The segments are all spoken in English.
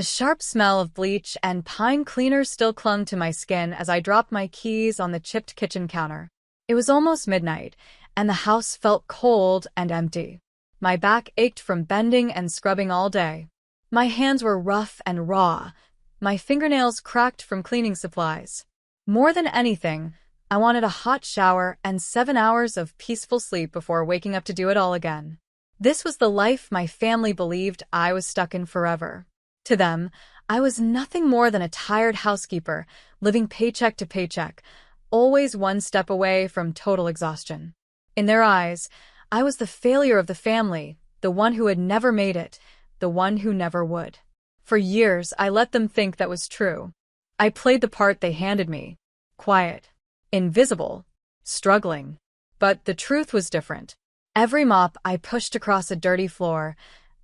The sharp smell of bleach and pine cleaner still clung to my skin as I dropped my keys on the chipped kitchen counter. It was almost midnight, and the house felt cold and empty. My back ached from bending and scrubbing all day. My hands were rough and raw, my fingernails cracked from cleaning supplies. More than anything, I wanted a hot shower and 7 hours of peaceful sleep before waking up to do it all again. This was the life my family believed I was stuck in forever. To them, I was nothing more than a tired housekeeper, living paycheck to paycheck, always one step away from total exhaustion. In their eyes, I was the failure of the family, the one who had never made it, the one who never would. For years, I let them think that was true. I played the part they handed me. Quiet, invisible, struggling. But the truth was different. Every mop I pushed across a dirty floor,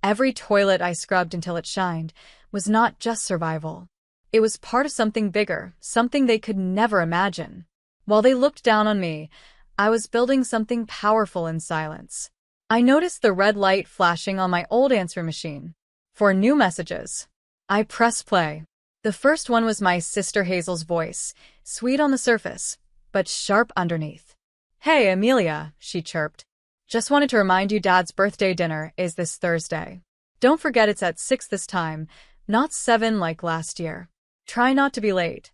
every toilet I scrubbed until it shined, was not just survival. It was part of something bigger, something they could never imagine. While they looked down on me, I was building something powerful in silence. I noticed the red light flashing on my old answer machine. For new messages. I pressed play. The first one was my sister Hazel's voice, sweet on the surface, but sharp underneath. "Hey, Amelia," she chirped. "Just wanted to remind you Dad's birthday dinner is this Thursday. Don't forget it's at 6 this time, not 7 like last year. Try not to be late."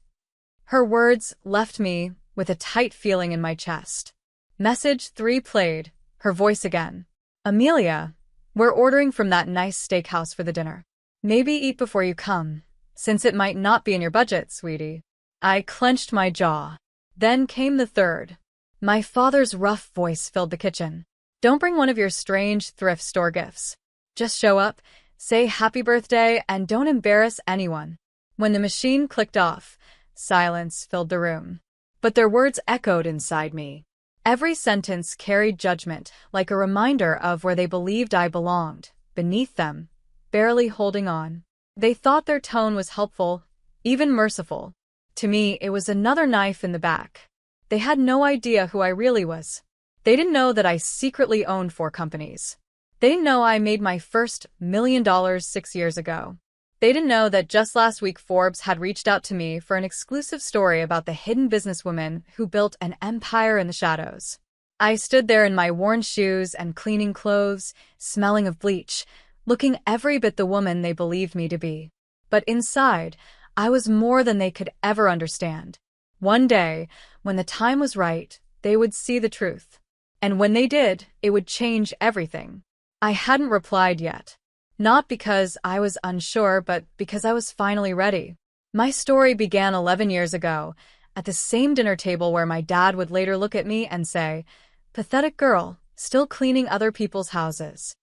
Her words left me with a tight feeling in my chest. Message 3 played, her voice again. "Amelia, we're ordering from that nice steakhouse for the dinner. Maybe eat before you come, since it might not be in your budget, sweetie." I clenched my jaw. Then came the third. My father's rough voice filled the kitchen. "Don't bring one of your strange thrift store gifts. Just show up, say happy birthday, and don't embarrass anyone." When the machine clicked off, silence filled the room. But their words echoed inside me. Every sentence carried judgment, like a reminder of where they believed I belonged, beneath them, barely holding on. They thought their tone was helpful, even merciful. To me, it was another knife in the back. They had no idea who I really was. They didn't know that I secretly owned 4 companies. They didn't know I made my first $1 million 6 years ago. They didn't know that just last week Forbes had reached out to me for an exclusive story about the hidden businesswoman who built an empire in the shadows. I stood there in my worn shoes and cleaning clothes, smelling of bleach, looking every bit the woman they believed me to be. But inside, I was more than they could ever understand. One day, when the time was right, they would see the truth. And when they did, it would change everything. I hadn't replied yet. Not because I was unsure, but because I was finally ready. My story began 11 years ago, at the same dinner table where my dad would later look at me and say, "Pathetic girl, still cleaning other people's houses."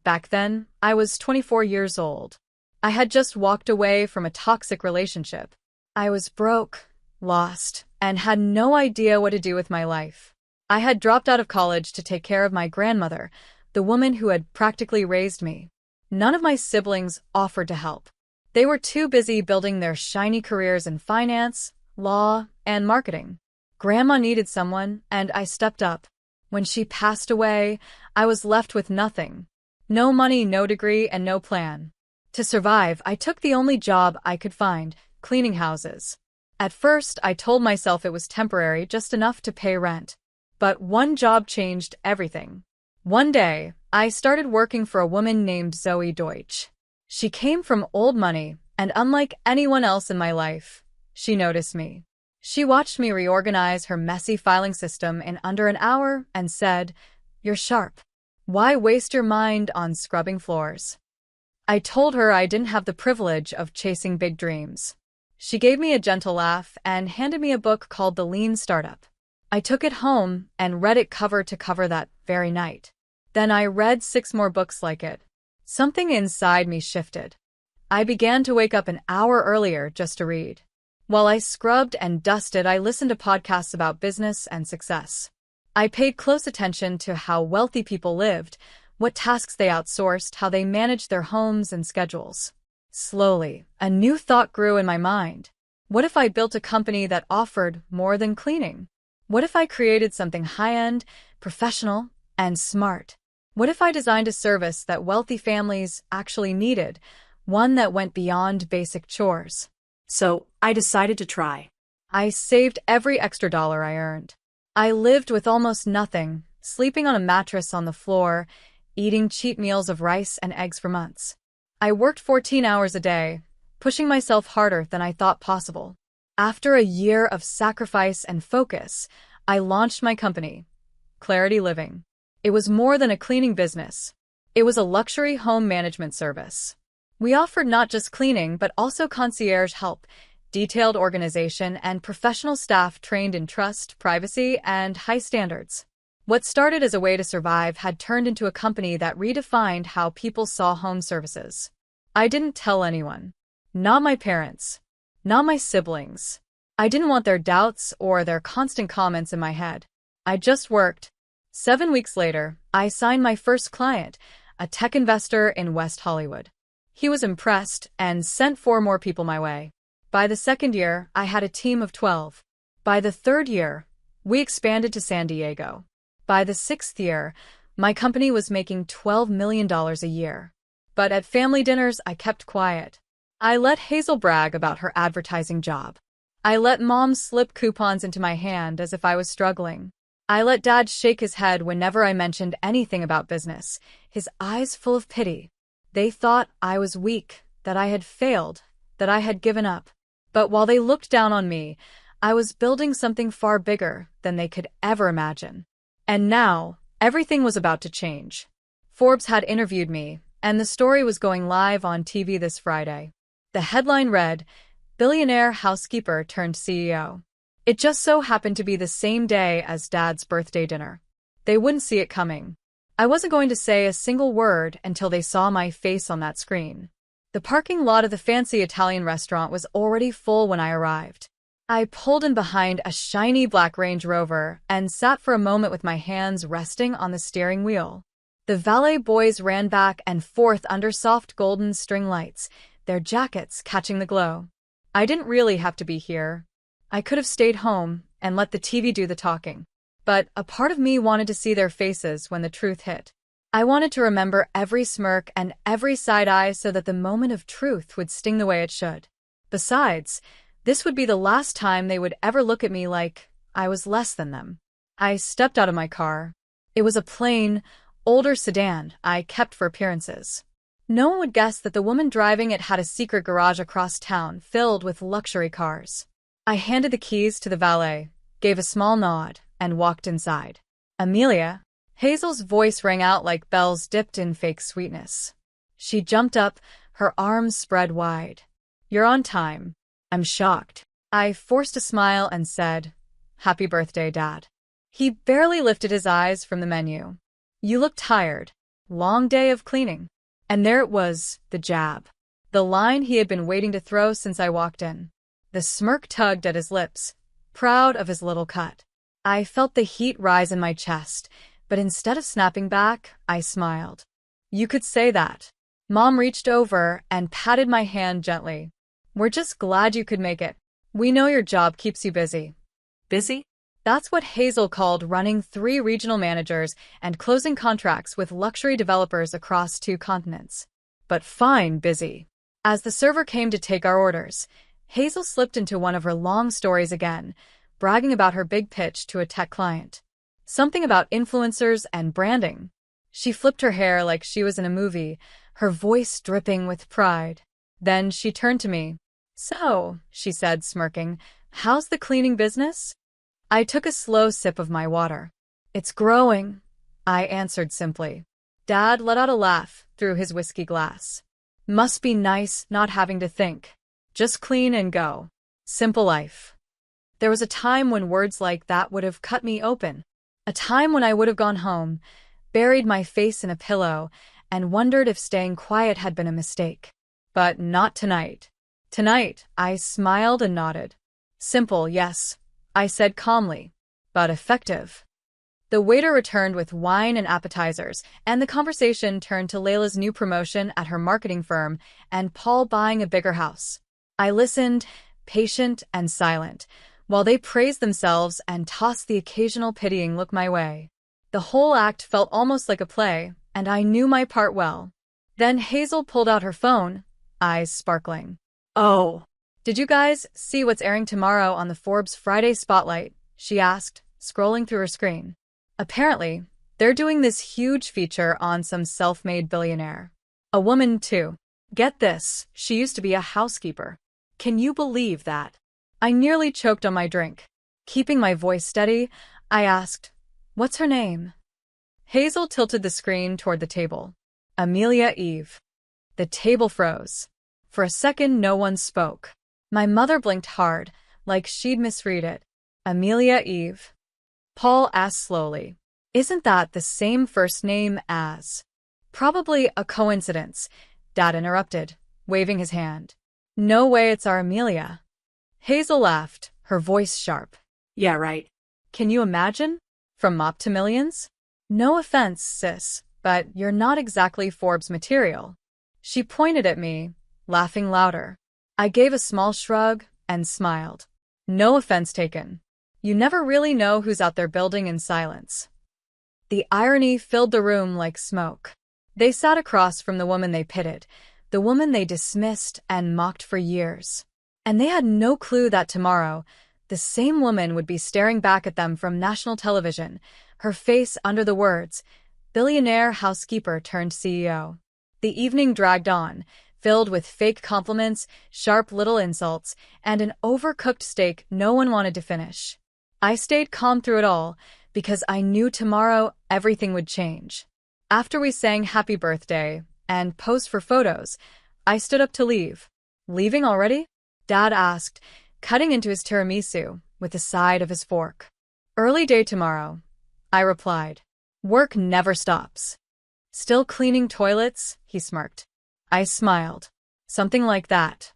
Back then, I was 24 years old. I had just walked away from a toxic relationship. I was broke, lost, and had no idea what to do with my life. I had dropped out of college to take care of my grandmother, the woman who had practically raised me. None of my siblings offered to help. They were too busy building their shiny careers in finance, law, and marketing. Grandma needed someone, and I stepped up. When she passed away, I was left with nothing. No money, no degree, and no plan. To survive, I took the only job I could find, cleaning houses. At first, I told myself it was temporary, just enough to pay rent. But one job changed everything. One day, I started working for a woman named Zoe Deutsch. She came from old money, and unlike anyone else in my life, she noticed me. She watched me reorganize her messy filing system in under an hour and said, "You're sharp. Why waste your mind on scrubbing floors?" I told her I didn't have the privilege of chasing big dreams. She gave me a gentle laugh and handed me a book called The Lean Startup. I took it home and read it cover to cover that very night. Then I read 6 more books like it. Something inside me shifted. I began to wake up an hour earlier just to read. While I scrubbed and dusted, I listened to podcasts about business and success. I paid close attention to how wealthy people lived, what tasks they outsourced, how they managed their homes and schedules. Slowly, a new thought grew in my mind. What if I built a company that offered more than cleaning? What if I created something high-end, professional, and smart? What if I designed a service that wealthy families actually needed, one that went beyond basic chores. So I decided to try. I saved every extra dollar I earned. I lived with almost nothing, sleeping on a mattress on the floor, eating cheap meals of rice and eggs for months. I worked 14 hours a day, pushing myself harder than I thought possible. After a year of sacrifice and focus, I launched my company, Clarity Living. It was more than a cleaning business. It was a luxury home management service. We offered not just cleaning but also concierge help, detailed organization, and professional staff trained in trust, privacy, and high standards. What started as a way to survive had turned into a company that redefined how people saw home services. I didn't tell anyone. Not my parents. Not my siblings. I didn't want their doubts or their constant comments in my head. I just worked. 7 weeks later, I signed my first client, a tech investor in West Hollywood. He was impressed and sent 4 more people my way. By the second year, I had a team of 12. By the third year, we expanded to San Diego. By the 6th year, my company was making $12 million a year. But at family dinners, I kept quiet. I let Hazel brag about her advertising job. I let Mom slip coupons into my hand as if I was struggling. I let Dad shake his head whenever I mentioned anything about business, his eyes full of pity. They thought I was weak, that I had failed, that I had given up. But while they looked down on me, I was building something far bigger than they could ever imagine. And now, everything was about to change. Forbes had interviewed me, and the story was going live on TV this Friday. The headline read, "Billionaire Housekeeper Turned CEO." It just so happened to be the same day as Dad's birthday dinner. They wouldn't see it coming. I wasn't going to say a single word until they saw my face on that screen. The parking lot of the fancy Italian restaurant was already full when I arrived. I pulled in behind a shiny black Range Rover and sat for a moment with my hands resting on the steering wheel. The valet boys ran back and forth under soft golden string lights, their jackets catching the glow. I didn't really have to be here. I could have stayed home and let the TV do the talking. But a part of me wanted to see their faces when the truth hit. I wanted to remember every smirk and every side eye so that the moment of truth would sting the way it should. Besides, this would be the last time they would ever look at me like I was less than them. I stepped out of my car. It was a plain, older sedan I kept for appearances. No one would guess that the woman driving it had a secret garage across town filled with luxury cars. I handed the keys to the valet, gave a small nod, and walked inside. "Amelia." Hazel's voice rang out like bells dipped in fake sweetness. She jumped up, her arms spread wide. "You're on time." I'm shocked. I forced a smile and said, "Happy birthday, Dad." He barely lifted his eyes from the menu. "You look tired. Long day of cleaning." And there it was, the jab. The line he had been waiting to throw since I walked in. The smirk tugged at his lips, proud of his little cut. I felt the heat rise in my chest, but instead of snapping back, I smiled. "You could say that." Mom reached over and patted my hand gently. "We're just glad you could make it. We know your job keeps you busy." Busy? That's what Hazel called running 3 regional managers and closing contracts with luxury developers across 2 continents. But fine, busy. As the server came to take our orders, Hazel slipped into one of her long stories again, bragging about her big pitch to a tech client. Something about influencers and branding. She flipped her hair like she was in a movie, her voice dripping with pride. Then she turned to me. "So," she said, smirking, "how's the cleaning business?" I took a slow sip of my water. "It's growing," I answered simply. Dad let out a laugh through his whiskey glass. "Must be nice not having to think. Just clean and go. Simple life." There was a time when words like that would have cut me open. A time when I would have gone home, buried my face in a pillow, and wondered if staying quiet had been a mistake. But not tonight. Tonight, I smiled and nodded. "Simple, yes," I said calmly, "but effective." The waiter returned with wine and appetizers, and the conversation turned to Layla's new promotion at her marketing firm and Paul buying a bigger house. I listened, patient and silent, while they praised themselves and tossed the occasional pitying look my way. The whole act felt almost like a play, and I knew my part well. Then Hazel pulled out her phone, eyes sparkling. Oh, Did you guys see what's airing tomorrow on the Forbes Friday Spotlight? She asked, scrolling through her screen. Apparently, they're doing this huge feature on some self-made billionaire. A woman, too. Get this, she used to be a housekeeper. Can you believe that? I nearly choked on my drink. Keeping my voice steady, I asked, "What's her name?" Hazel tilted the screen toward the table. Amelia Eve. The table froze. For a second, no one spoke. My mother blinked hard, like she'd misread it. Amelia Eve? Paul asked slowly. Isn't that the same first name as? Probably a coincidence, Dad interrupted, waving his hand. No way it's our Amelia. Hazel laughed, her voice sharp. yeah, right. Can you imagine? From mop to millions? No offense, sis, but you're not exactly Forbes material. She pointed at me, laughing louder. I gave a small shrug and smiled. No offense taken. You never really know who's out there building in silence. The irony filled the room like smoke. They sat across from the woman they pitted, the woman they dismissed and mocked for years. And they had no clue that tomorrow, the same woman would be staring back at them from national television, her face under the words, billionaire housekeeper turned CEO. The evening dragged on, filled with fake compliments, sharp little insults, and an overcooked steak no one wanted to finish. I stayed calm through it all, because I knew tomorrow everything would change. After we sang happy birthday and posed for photos, I stood up to leave. Leaving already? Dad asked, cutting into his tiramisu with the side of his fork. Early day tomorrow, I replied. Work never stops. Still cleaning toilets? He smirked. I smiled. Something like that.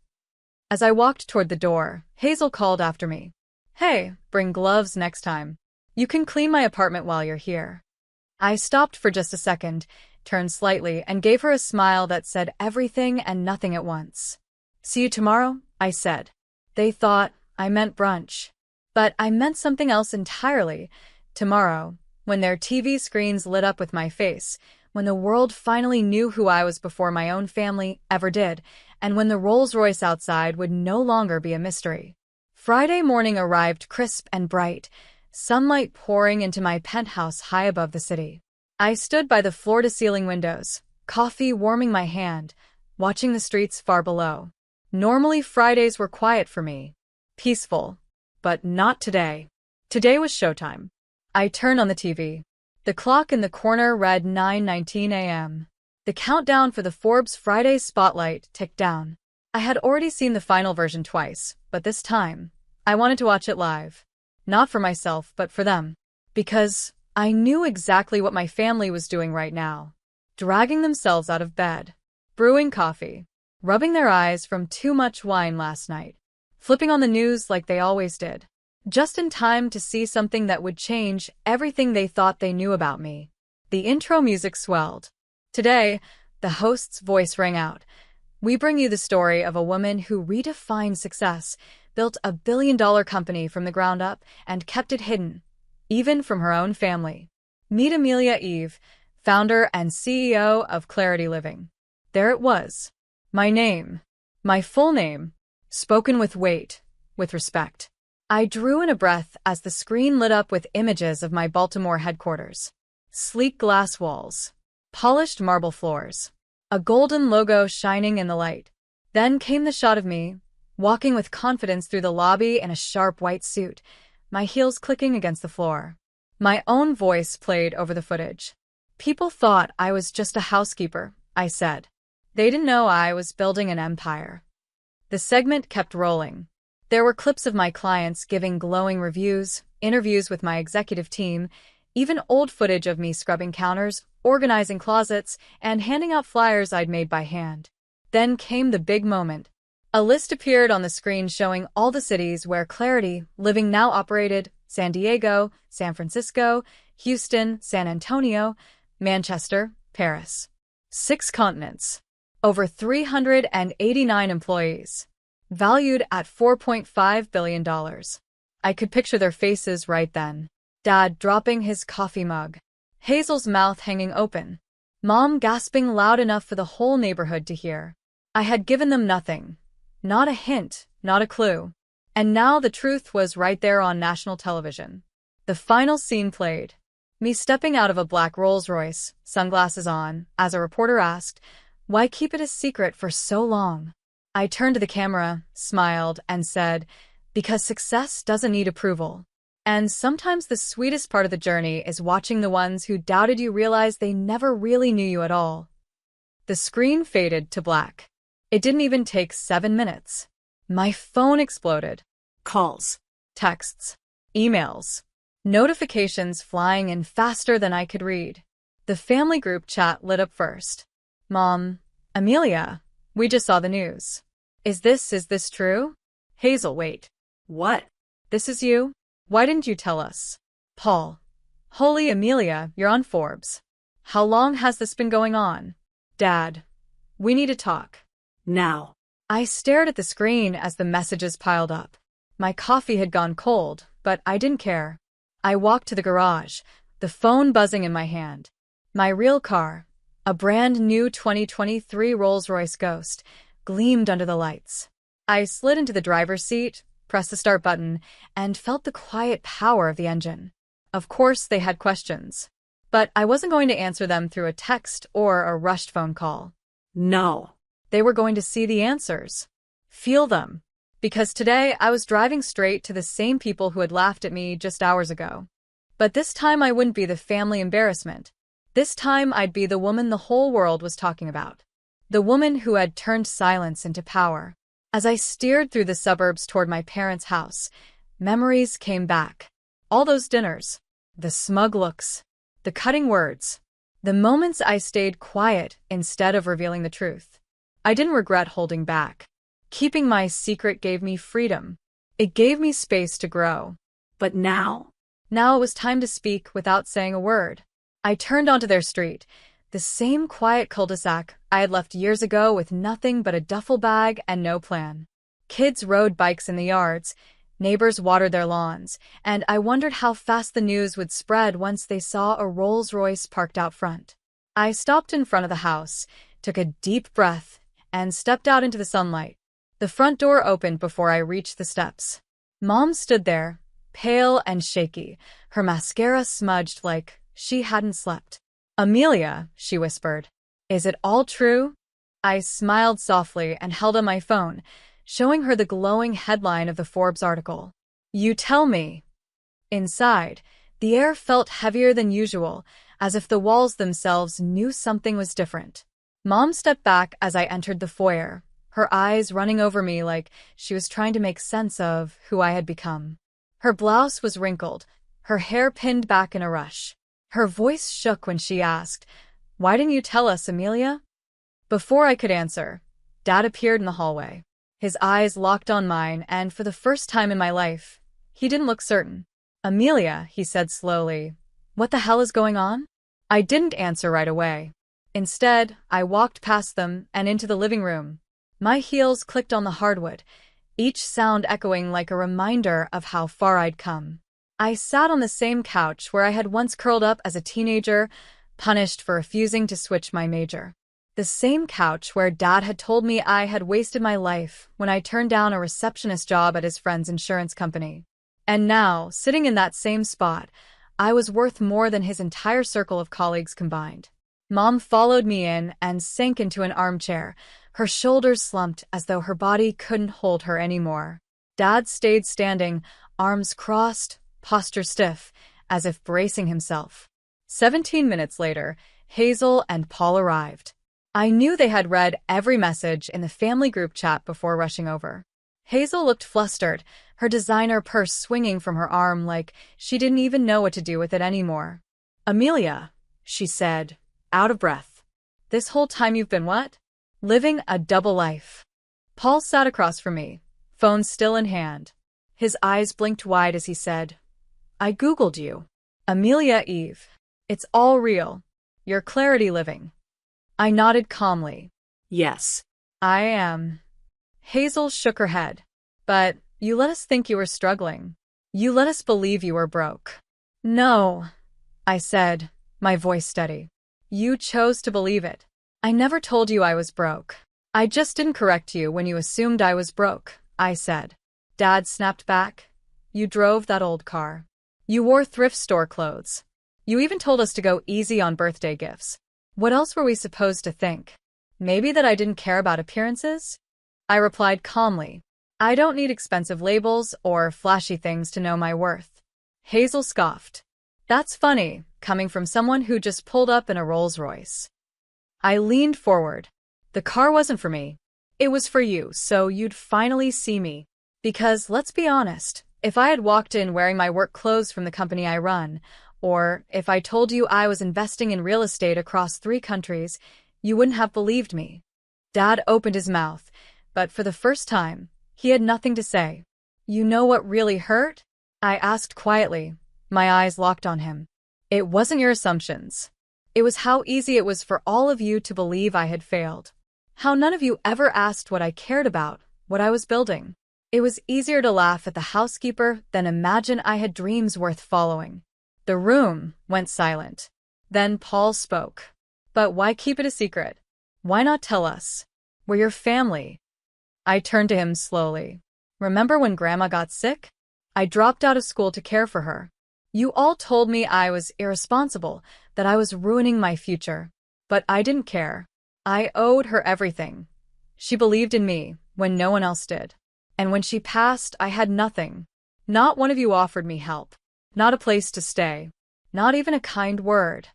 As I walked toward the door, Hazel called after me. Hey, bring gloves next time. You can clean my apartment while you're here. I stopped for just a second, turned slightly, and gave her a smile that said everything and nothing at once. See you tomorrow, I said. They thought I meant brunch. But I meant something else entirely. Tomorrow, when their TV screens lit up with my face, when the world finally knew who I was before my own family ever did, and when the Rolls-Royce outside would no longer be a mystery. Friday morning arrived crisp and bright, sunlight pouring into my penthouse high above the city. I stood by the floor-to-ceiling windows, coffee warming my hand, watching the streets far below. Normally Fridays were quiet for me. Peaceful. But not today. Today was showtime. I turned on the TV. The clock in the corner read 9:19 a.m. The countdown for the Forbes Friday Spotlight ticked down. I had already seen the final version twice, but this time, I wanted to watch it live. Not for myself, but for them. Because I knew exactly what my family was doing right now. Dragging themselves out of bed. Brewing coffee. Rubbing their eyes from too much wine last night. Flipping on the news like they always did. Just in time to see something that would change everything they thought they knew about me. The intro music swelled. Today, the host's voice rang out. We bring you the story of a woman who redefined success, built a billion-dollar company from the ground up, and kept it hidden, even from her own family. Meet Amelia Eve, founder and CEO of Clarity Living. There it was. My name. My full name. Spoken with weight, with respect. I drew in a breath as the screen lit up with images of my Baltimore headquarters. Sleek glass walls. Polished marble floors. A golden logo shining in the light. Then came the shot of me, walking with confidence through the lobby in a sharp white suit, my heels clicking against the floor. My own voice played over the footage. People thought I was just a housekeeper, I said. They didn't know I was building an empire. The segment kept rolling. There were clips of my clients giving glowing reviews, interviews with my executive team, even old footage of me scrubbing counters, organizing closets, and handing out flyers I'd made by hand. Then came the big moment. A list appeared on the screen showing all the cities where Clarity Living now operated: San Diego, San Francisco, Houston, San Antonio, Manchester, Paris. 6 continents. Over 389 employees. Valued at $4.5 billion. I could picture their faces right then. Dad dropping his coffee mug. Hazel's mouth hanging open. Mom gasping loud enough for the whole neighborhood to hear. I had given them nothing. Not a hint, not a clue. And now the truth was right there on national television. The final scene played. Me stepping out of a black Rolls-Royce, sunglasses on, as a reporter asked, "Why keep it a secret for so long?" I turned to the camera, smiled, and said, "Because success doesn't need approval. And sometimes the sweetest part of the journey is watching the ones who doubted you realize they never really knew you at all." The screen faded to black. It didn't even take 7 minutes. My phone exploded. Calls. Texts. Emails. Notifications flying in faster than I could read. The family group chat lit up first. "Mom, Amelia, we just saw the news. Is this true?" "Hazel, wait. What? This is you? Why didn't you tell us?" "Paul. Holy Amelia, you're on Forbes. How long has this been going on?" "Dad, we need to talk." Now. I stared at the screen as the messages piled up. My coffee had gone cold, but I didn't care. I walked to the garage, the phone buzzing in my hand. My real car, a brand new 2023 Rolls-Royce Ghost, gleamed under the lights. I slid into the driver's seat, pressed the start button, and felt the quiet power of the engine. Of course, they had questions, but I wasn't going to answer them through a text or a rushed phone call. No. They were going to see the answers. Feel them. Because today I was driving straight to the same people who had laughed at me just hours ago. But this time I wouldn't be the family embarrassment. This time I'd be the woman the whole world was talking about. The woman who had turned silence into power. As I steered through the suburbs toward my parents' house, memories came back. All those dinners. The smug looks. The cutting words. The moments I stayed quiet instead of revealing the truth. I didn't regret holding back. Keeping my secret gave me freedom. It gave me space to grow. But now it was time to speak without saying a word. I turned onto their street, the same quiet cul-de-sac I had left years ago with nothing but a duffel bag and no plan. Kids rode bikes in the yards, neighbors watered their lawns, and I wondered how fast the news would spread once they saw a Rolls-Royce parked out front. I stopped in front of the house, took a deep breath, and stepped out into the sunlight. The front door opened before I reached the steps. Mom stood there, pale and shaky, her mascara smudged like she hadn't slept. "Amelia," she whispered, "is it all true?" I smiled softly and held on my phone, showing her the glowing headline of the Forbes article. "You tell me." Inside, the air felt heavier than usual, as if the walls themselves knew something was different. Mom stepped back as I entered the foyer, her eyes running over me like she was trying to make sense of who I had become. Her blouse was wrinkled, her hair pinned back in a rush. Her voice shook when she asked, "Why didn't you tell us, Amelia?" Before I could answer, Dad appeared in the hallway. His eyes locked on mine, and for the first time in my life, he didn't look certain. "Amelia," he said slowly, "what the hell is going on?" I didn't answer right away. Instead, I walked past them and into the living room. My heels clicked on the hardwood, each sound echoing like a reminder of how far I'd come. I sat on the same couch where I had once curled up as a teenager, punished for refusing to switch my major. The same couch where Dad had told me I had wasted my life when I turned down a receptionist job at his friend's insurance company. And now, sitting in that same spot, I was worth more than his entire circle of colleagues combined. Mom followed me in and sank into an armchair, her shoulders slumped as though her body couldn't hold her anymore. Dad stayed standing, arms crossed, posture stiff, as if bracing himself. 17 minutes later, Hazel and Paul arrived. I knew they had read every message in the family group chat before rushing over. Hazel looked flustered, her designer purse swinging from her arm like she didn't even know what to do with it anymore. "Amelia," she said, out of breath. "This whole time you've been what?" "Living a double life." Paul sat across from me, phone still in hand. His eyes blinked wide as he said, "I Googled you. Amelia Eve. It's all real. You're clarity living." I nodded calmly. Yes. "I am." Hazel shook her head. "But you let us think you were struggling. You let us believe you were broke." "No," I said, my voice steady. "You chose to believe it. I never told you I was broke. I just didn't correct you when you assumed I was broke, I said. Dad snapped back. You drove that old car. You wore thrift store clothes. You even told us to go easy on birthday gifts. What else were we supposed to think? Maybe that I didn't care about appearances? I replied calmly. I don't need expensive labels or flashy things to know my worth. Hazel scoffed. That's funny, coming from someone who just pulled up in a Rolls-Royce. I leaned forward. The car wasn't for me. It was for you, so you'd finally see me. Because, let's be honest, if I had walked in wearing my work clothes from the company I run, or if I told you I was investing in real estate across 3 countries, you wouldn't have believed me. Dad opened his mouth, but for the first time, he had nothing to say. You know what really hurt? I asked quietly, my eyes locked on him. It wasn't your assumptions. It was how easy it was for all of you to believe I had failed. How none of you ever asked what I cared about, what I was building. It was easier to laugh at the housekeeper than imagine I had dreams worth following. The room went silent. Then Paul spoke. But why keep it a secret? Why not tell us? We're your family. I turned to him slowly. Remember when Grandma got sick? I dropped out of school to care for her. You all told me I was irresponsible, that I was ruining my future. But I didn't care. I owed her everything. She believed in me when no one else did. And when she passed, I had nothing. Not one of you offered me help. Not a place to stay. Not even a kind word.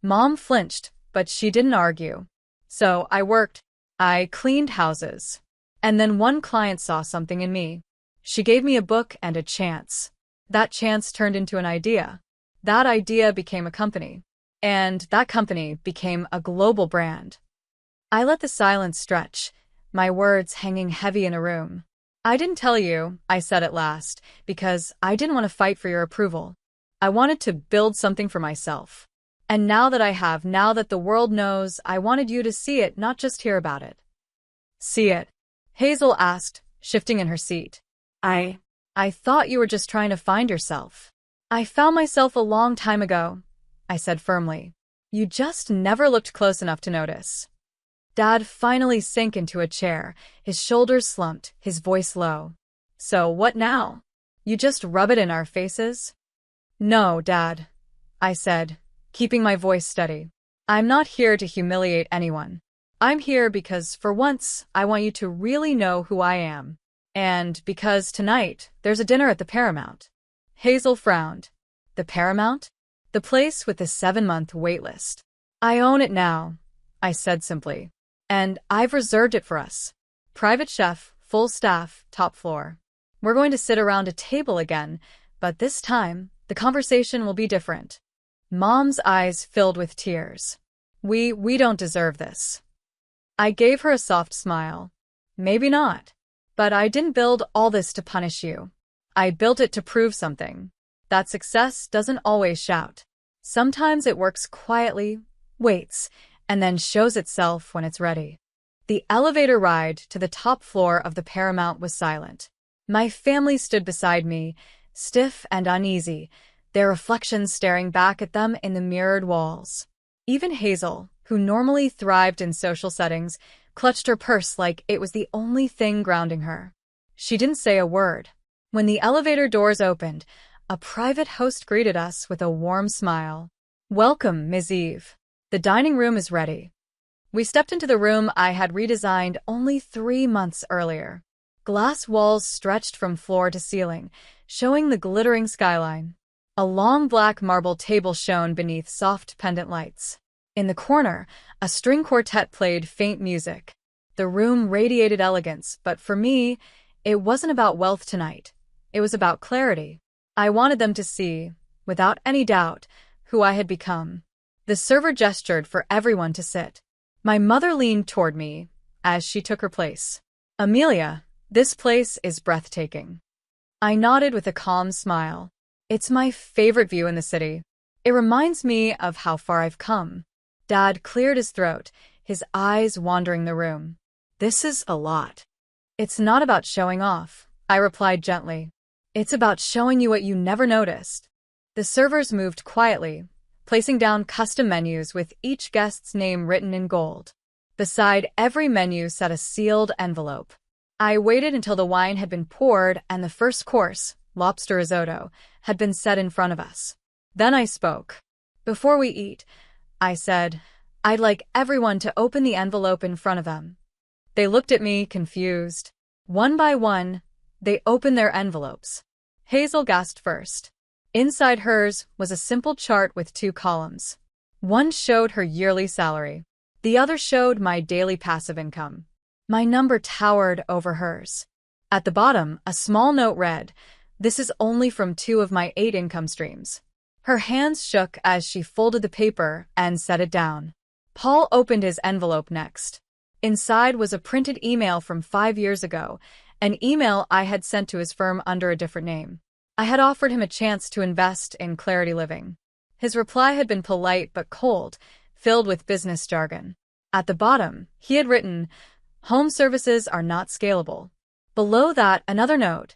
Mom flinched, but she didn't argue. So I worked. I cleaned houses. And then one client saw something in me. She gave me a book and a chance. That chance turned into an idea. That idea became a company. And that company became a global brand. I let the silence stretch, my words hanging heavy in a room. I didn't tell you, I said at last, because I didn't want to fight for your approval. I wanted to build something for myself. And now that the world knows, I wanted you to see it, not just hear about it. See it? Hazel asked, shifting in her seat. I thought you were just trying to find yourself. I found myself a long time ago, I said firmly. You just never looked close enough to notice. Dad finally sank into a chair, his shoulders slumped, his voice low. So what now? You just rub it in our faces? No, Dad, I said, keeping my voice steady. I'm not here to humiliate anyone. I'm here because, for once, I want you to really know who I am. And because tonight, there's a dinner at the Paramount. Hazel frowned. The Paramount? The place with the 7-month wait list. I own it now, I said simply. And I've reserved it for us. Private chef, full staff, top floor. We're going to sit around a table again, but this time, the conversation will be different. Mom's eyes filled with tears. We don't deserve this. I gave her a soft smile. Maybe not. But I didn't build all this to punish you. I built it to prove something. That success doesn't always shout. Sometimes it works quietly, waits, and then shows itself when it's ready. The elevator ride to the top floor of the Paramount was silent. My family stood beside me, stiff and uneasy, their reflections staring back at them in the mirrored walls. Even Hazel, who normally thrived in social settings, clutched her purse like it was the only thing grounding her. She didn't say a word. When the elevator doors opened, a private host greeted us with a warm smile. Welcome, Ms. Eve. The dining room is ready. We stepped into the room I had redesigned only 3 months earlier. Glass walls stretched from floor to ceiling, showing the glittering skyline. A long black marble table shone beneath soft pendant lights. In the corner, a string quartet played faint music. The room radiated elegance, but for me, it wasn't about wealth tonight. It was about clarity. I wanted them to see, without any doubt, who I had become. The server gestured for everyone to sit. My mother leaned toward me as she took her place. Amelia, this place is breathtaking. I nodded with a calm smile. It's my favorite view in the city. It reminds me of how far I've come. Dad cleared his throat, his eyes wandering the room. This is a lot. It's not about showing off, I replied gently. It's about showing you what you never noticed. The servers moved quietly, placing down custom menus with each guest's name written in gold. Beside every menu sat a sealed envelope. I waited until the wine had been poured and the first course, lobster risotto, had been set in front of us. Then I spoke. "Before we eat," I said, "I'd like everyone to open the envelope in front of them." They looked at me, confused. One by one, they opened their envelopes. Hazel gasped first. Inside hers was a simple chart with 2 columns. One showed her yearly salary. The other showed my daily passive income. My number towered over hers. At the bottom, a small note read, "This is only from 2 of my 8 income streams." Her hands shook as she folded the paper and set it down. Paul opened his envelope next. Inside was a printed email from 5 years ago, an email I had sent to his firm under a different name. I had offered him a chance to invest in Clarity Living. His reply had been polite but cold, filled with business jargon. At the bottom, he had written, "Home services are not scalable." Below that, another note.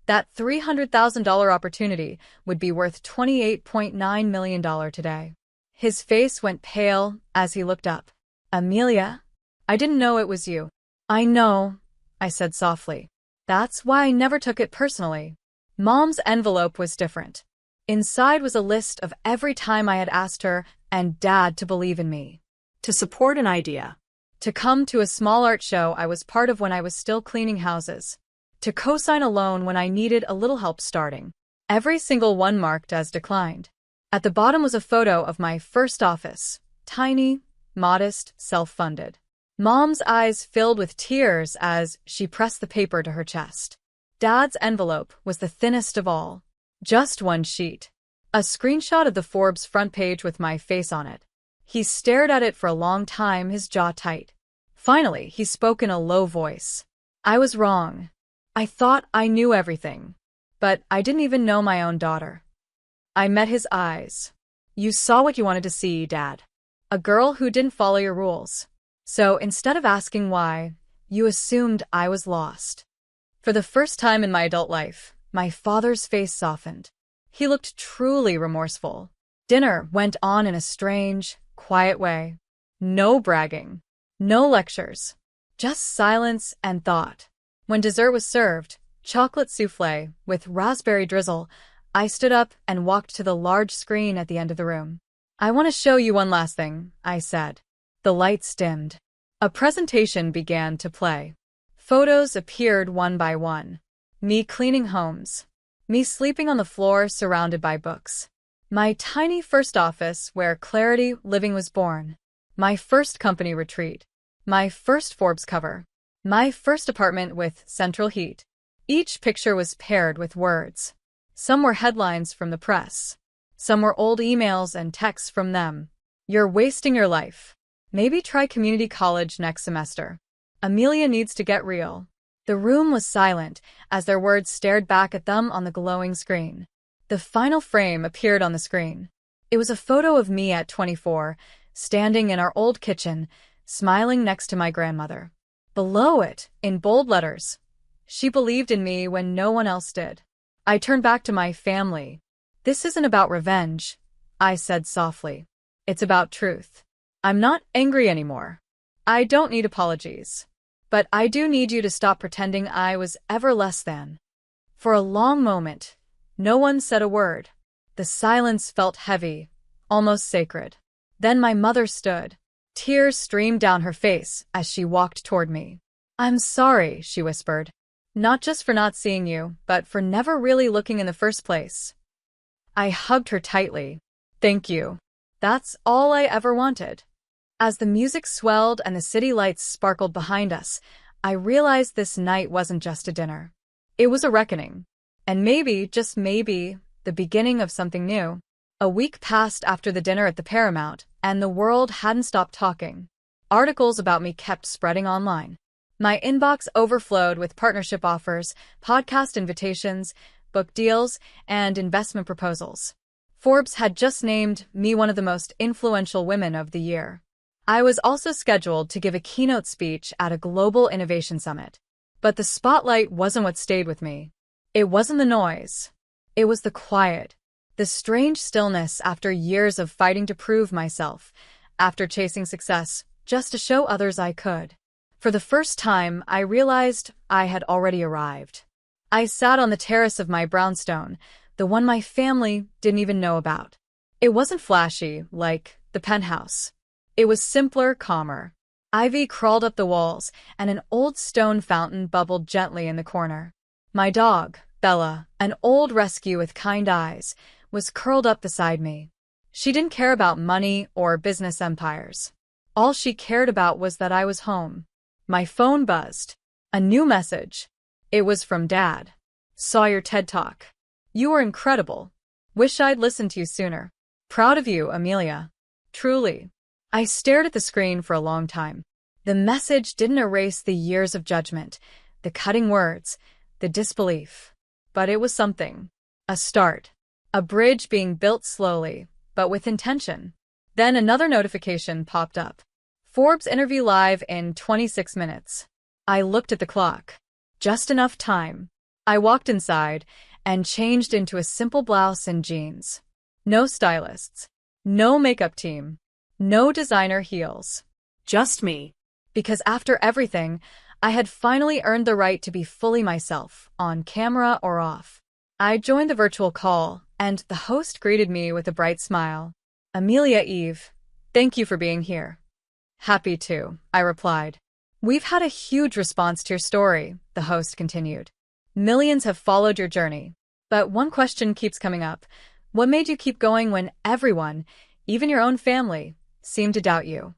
That $300,000 opportunity would be worth $28.9 million today. His face went pale as he looked up. "Amelia? I didn't know it was you." "I know," I said softly. "That's why I never took it personally." Mom's envelope was different. Inside was a list of every time I had asked her and Dad to believe in me. To support an idea. To come to a small art show I was part of when I was still cleaning houses. To co-sign a loan when I needed a little help starting. Every single one marked as declined. At the bottom was a photo of my first office. Tiny, modest, self-funded. Mom's eyes filled with tears as she pressed the paper to her chest. Dad's envelope was the thinnest of all. Just 1 sheet. A screenshot of the Forbes front page with my face on it. He stared at it for a long time, his jaw tight. Finally, he spoke in a low voice. "I was wrong. I thought I knew everything. But I didn't even know my own daughter." I met his eyes. "You saw what you wanted to see, Dad. A girl who didn't follow your rules. So instead of asking why, you assumed I was lost." For the first time in my adult life, my father's face softened. He looked truly remorseful. Dinner went on in a strange, quiet way. No bragging. No lectures. Just silence and thought. When dessert was served, chocolate souffle with raspberry drizzle, I stood up and walked to the large screen at the end of the room. "I want to show you one last thing," I said. The lights dimmed. A presentation began to play. Photos appeared one by one. Me cleaning homes. Me sleeping on the floor surrounded by books. My tiny first office where Clarity Living was born. My first company retreat. My first Forbes cover. My first apartment with central heat. Each picture was paired with words. Some were headlines from the press. Some were old emails and texts from them. "You're wasting your life. Maybe try community college next semester. Amelia needs to get real." The room was silent as their words stared back at them on the glowing screen. The final frame appeared on the screen. It was a photo of me at 24, standing in our old kitchen, smiling next to my grandmother. Below it, in bold letters, "She believed in me when no one else did." I turned back to my family. "This isn't about revenge," I said softly. "It's about truth. I'm not angry anymore. I don't need apologies. But I do need you to stop pretending I was ever less than." For a long moment, no one said a word. The silence felt heavy, almost sacred. Then my mother stood. Tears streamed down her face as she walked toward me. "I'm sorry," she whispered. "Not just for not seeing you, but for never really looking in the first place." I hugged her tightly. "Thank you. That's all I ever wanted." As the music swelled and the city lights sparkled behind us, I realized this night wasn't just a dinner. It was a reckoning. And maybe, just maybe, the beginning of something new. A week passed after the dinner at the Paramount, and the world hadn't stopped talking. Articles about me kept spreading online. My inbox overflowed with partnership offers, podcast invitations, book deals, and investment proposals. Forbes had just named me one of the most influential women of the year. I was also scheduled to give a keynote speech at a global innovation summit. But the spotlight wasn't what stayed with me. It wasn't the noise. It was the quiet, the strange stillness after years of fighting to prove myself, after chasing success, just to show others I could. For the first time, I realized I had already arrived. I sat on the terrace of my brownstone, the one my family didn't even know about. It wasn't flashy, like the penthouse. It was simpler, calmer. Ivy crawled up the walls, and an old stone fountain bubbled gently in the corner. My dog, Bella, an old rescue with kind eyes, was curled up beside me. She didn't care about money or business empires. All she cared about was that I was home. My phone buzzed. A new message. It was from Dad. Saw your TED Talk. You were incredible. Wish I'd listened to you sooner. Proud of you, Amelia. Truly. I stared at the screen for a long time. The message didn't erase the years of judgment, the cutting words, the disbelief. But it was something. A start. A bridge being built slowly, but with intention. Then another notification popped up. Forbes interview live in 26 minutes. I looked at the clock. Just enough time. I walked inside and changed into a simple blouse and jeans. No stylists. No makeup team. No designer heels. Just me. Because after everything, I had finally earned the right to be fully myself, on camera or off. I joined the virtual call, and the host greeted me with a bright smile. Amelia Eve, thank you for being here. Happy to, I replied. We've had a huge response to your story, the host continued. Millions have followed your journey. But one question keeps coming up. What made you keep going when everyone, even your own family, seemed to doubt you?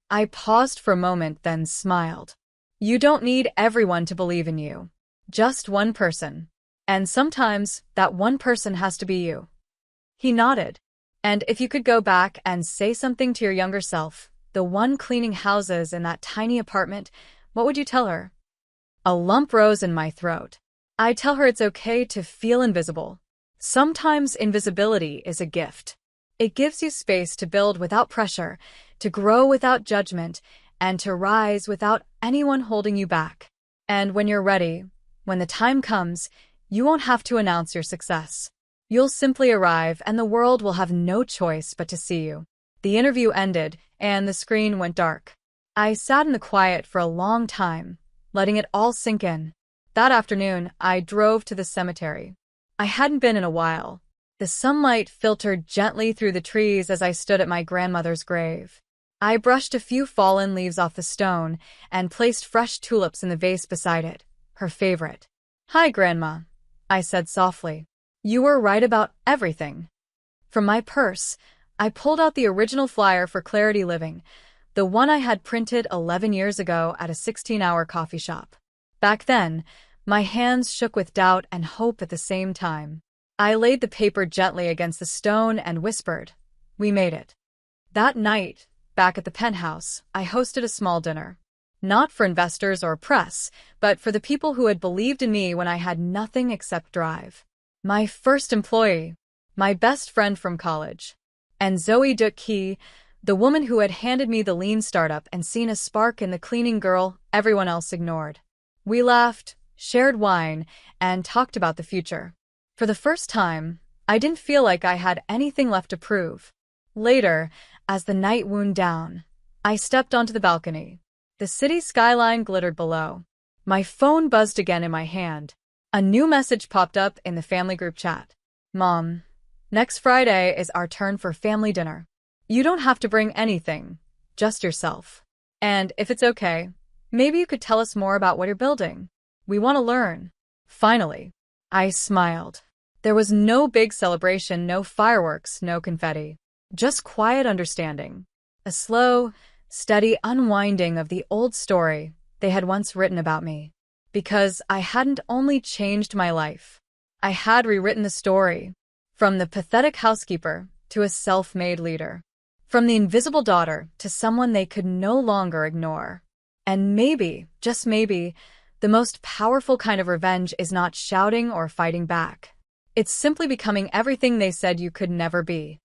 I paused for a moment, then smiled. You don't need everyone to believe in you. Just one person. And sometimes, that one person has to be you. He nodded. And if you could go back and say something to your younger self, the one cleaning houses in that tiny apartment, what would you tell her? A lump rose in my throat. I'd tell her it's okay to feel invisible. Sometimes invisibility is a gift. It gives you space to build without pressure, to grow without judgment, and to rise without anyone holding you back. And when you're ready, when the time comes, you won't have to announce your success. You'll simply arrive, and the world will have no choice but to see you. The interview ended, and the screen went dark. I sat in the quiet for a long time, letting it all sink in. That afternoon, I drove to the cemetery. I hadn't been in a while. The sunlight filtered gently through the trees as I stood at my grandmother's grave. I brushed a few fallen leaves off the stone and placed fresh tulips in the vase beside it, her favorite. Hi, Grandma, I said softly. You were right about everything. From my purse, I pulled out the original flyer for Clarity Living, the one I had printed 11 years ago at a 16-hour coffee shop. Back then, my hands shook with doubt and hope at the same time. I laid the paper gently against the stone and whispered, "We made it." That night, back at the penthouse, I hosted a small dinner. Not for investors or press, but for the people who had believed in me when I had nothing except drive. My first employee, my best friend from college, and Zoe Duque, the woman who had handed me the lean startup and seen a spark in the cleaning girl everyone else ignored. We laughed, shared wine, and talked about the future. For the first time, I didn't feel like I had anything left to prove. Later, as the night wound down, I stepped onto the balcony. The city skyline glittered below. My phone buzzed again in my hand. A new message popped up in the family group chat. Mom, next Friday is our turn for family dinner. You don't have to bring anything, just yourself. And if it's okay, maybe you could tell us more about what you're building. We want to learn. Finally, I smiled. There was no big celebration, no fireworks, no confetti. Just quiet understanding. A slow, steady unwinding of the old story they had once written about me. Because I hadn't only changed my life, I had rewritten the story. From the pathetic housekeeper to a self-made leader. From the invisible daughter to someone they could no longer ignore. And maybe, just maybe, the most powerful kind of revenge is not shouting or fighting back. It's simply becoming everything they said you could never be.